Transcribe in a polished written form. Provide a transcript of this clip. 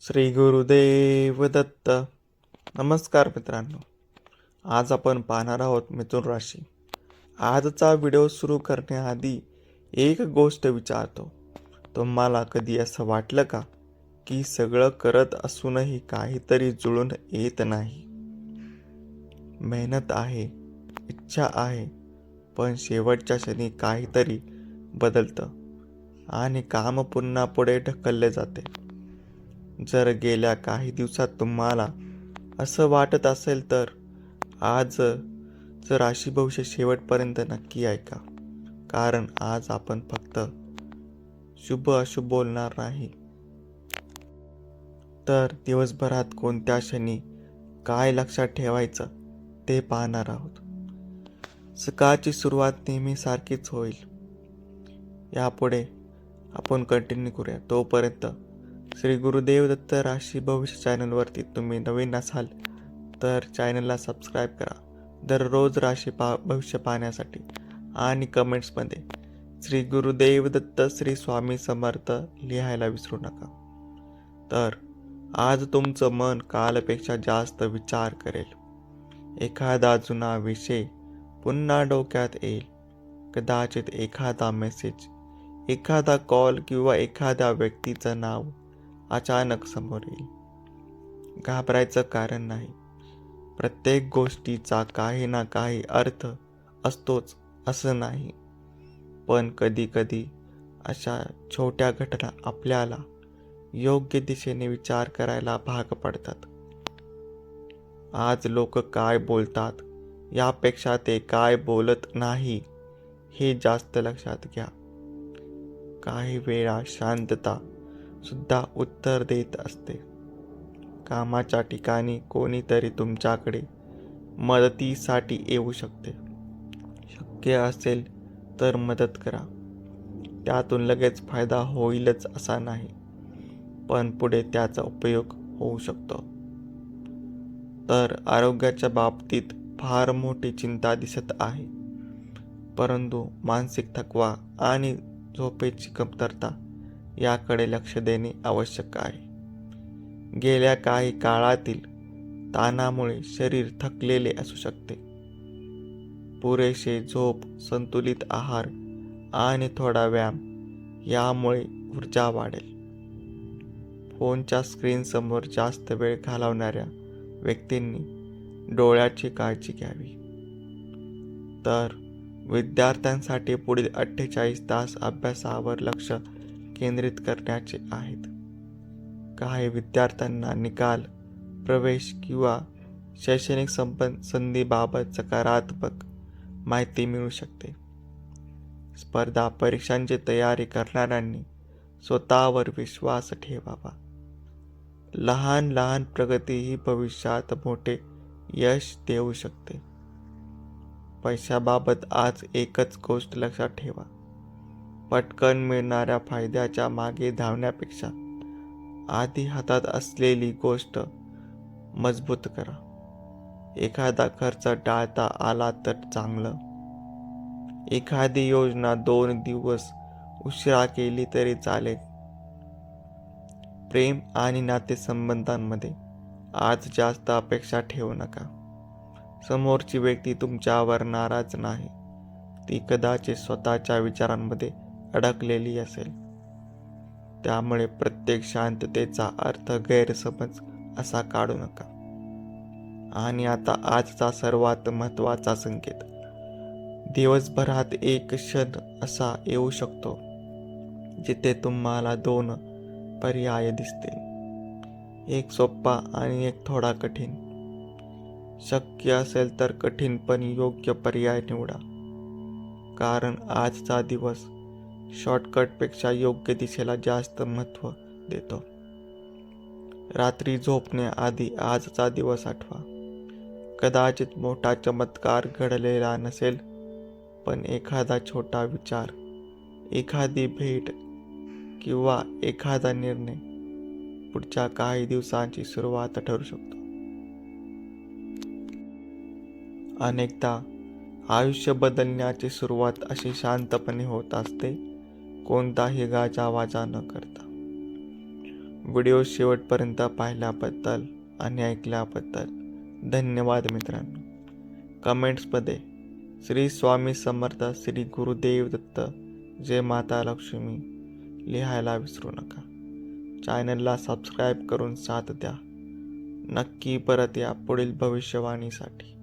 श्री गुरुदेव दत्त. नमस्कार मित्रांनो, आज आपण पाहणार आहोत मिथुन राशी. आजचा व्हिडिओ सुरू करण्याआधी एक गोष्ट विचारतो, तुम्हाला कधी असं वाटलं का की सगळं करत असूनही काहीतरी जुळून येत नाही? मेहनत आहे, इच्छा आहे, पण शेवटच्या क्षणी काहीतरी बदलतं आणि काम पुन्हा पुढे ढकलले जाते. जर गेल्या काही दिवसात तुम्हाला असं वाटत असेल तर आज राशी भविष्य शेवटपर्यंत नक्की ऐका, कारण आज आपण फक्त शुभ अशुभ बोलणार नाही, तर दिवसभरात कोणत्या क्षणी काय लक्षात ठेवायचं ते पाहणार आहोत. सकाळची सुरुवात नेहमी सारखीच होईल. यापुढे आपण कंटिन्यू करूया. तोपर्यंत श्री गुरुदेव दत्त राशी भविष्य चॅनलवरती तुम्ही नवीन असाल तर चॅनलला सबस्क्राईब करा दररोज राशी भविष्य पाहण्यासाठी, आणि कमेंट्समध्ये श्री गुरुदेव दत्त श्री स्वामी समर्थ लिहायला विसरू नका. तर आज तुमचं मन कालपेक्षा जास्त विचार करेल. एखादा जुना विषय पुन्हा डोक्यात येईल. कदाचित एखादा मेसेज, एखादा कॉल किंवा एखाद्या व्यक्तीचं नाव अचानक समोर येईल. घाबरायचं कारण नाही. प्रत्येक गोष्टीचा काही ना काही अर्थ असतोच असं नाही, पण कधी कधी अशा छोट्या घटना आपल्याला योग्य दिशेने विचार करायला भाग पडतात. आज लोक काय बोलतात यापेक्षा ते काय बोलत नाही हे जास्त लक्षात घ्या. काही वेळा शांतता सुद्धा उत्तर देत असते. कामाच्या ठिकाणी कोणीतरी तुमच्याकडे मदतीसाठी येऊ शकते. शक्य असेल तर मदत करा. त्यातून लगेच फायदा होईलच असा नाही, पण पुढे त्याचा उपयोग होऊ शकतो. तर आरोग्याच्या बाबतीत फार मोठी चिंता दिसत आहे, परंतु मानसिक थकवा आणि झोपेची कमतरता याकडे लक्ष देणे आवश्यक आहे. गेल्या काही काळातील ताणामुळे शरीर थकलेले असू शकते. पुरेसे झोप, संतुलित आहार आणि थोडा व्यायाम यामुळे ऊर्जा वाढेल. फोनच्या स्क्रीनसमोर जास्त वेळ घालवणाऱ्या व्यक्तींनी डोळ्याची काळजी घ्यावी. तर विद्यार्थ्यांसाठी पुढील 48 तास अभ्यासावर लक्ष केंद्रित करण्याचे आहेत. काही विद्यार्थ्यांना निकाल, प्रवेश किंवा शैक्षणिक संधीबाबत सकारात्मक माहिती मिळू शकते. स्पर्धा परीक्षांची तयारी करणाऱ्यांनी स्वतःवर विश्वास ठेवावा. लहान लहान प्रगती ही भविष्यात मोठे यश देऊ शकते. पैशाबाबत आज एकच गोष्ट लक्षात ठेवा. पटकन मिळणाऱ्या फायद्याच्या मागे धावण्यापेक्षा आधी हातात असलेली गोष्ट मजबूत करा. एखादा खर्च टाळता आला तर चांगलं. एखादी योजना 2 दिवस उशिरा केली तरी चालेल. प्रेम आणि नातेसंबंधांमध्ये आज जास्त अपेक्षा ठेवू नका. समोरची व्यक्ती तुमच्यावर नाराज नाही, ती कदाचित स्वतःच्या विचारांमध्ये अडकलेली असेल. त्यामुळे प्रत्येक शांततेचा अर्थ गैरसमज असा काढू नका. आणि आता आजचा सर्वात महत्त्वाचा संकेत. दिवसभरात एक क्षण असा येऊ शकतो जिथे तुम्हाला 2 पर्याय दिसतील. एक सोपा आणि एक थोडा कठीण. शक्य असेल तर कठीण पण योग्य पर्याय निवडा, कारण आजचा दिवस शॉर्टकटपेक्षा योग्य दिशेला जास्त महत्त्व देतो. रात्री झोपण्याआधी आजचा दिवस आठवा. कदाचित मोठा चमत्कार घडलेला नसेल, पण एखादा छोटा विचार, एखादी भेट किंवा एखादा निर्णय पुढच्या काही दिवसांची सुरुवात ठरू शकतो. अनेकदा आयुष्य बदलण्याची सुरुवात अशी शांतपणे होत असते, कोणताही गाजावाजा न करता. व्हिडिओ शेवटपर्यंत पाहिल्याबद्दल आणि ऐकल्याबद्दल धन्यवाद मित्रांनो. कमेंट्समध्ये श्री स्वामी समर्थ, श्री गुरुदेव दत्त, जय माता लक्ष्मी लिहायला विसरू नका. चॅनलला सबस्क्राईब करून साथ द्या. नक्की परत या पुढील भविष्यवाणीसाठी.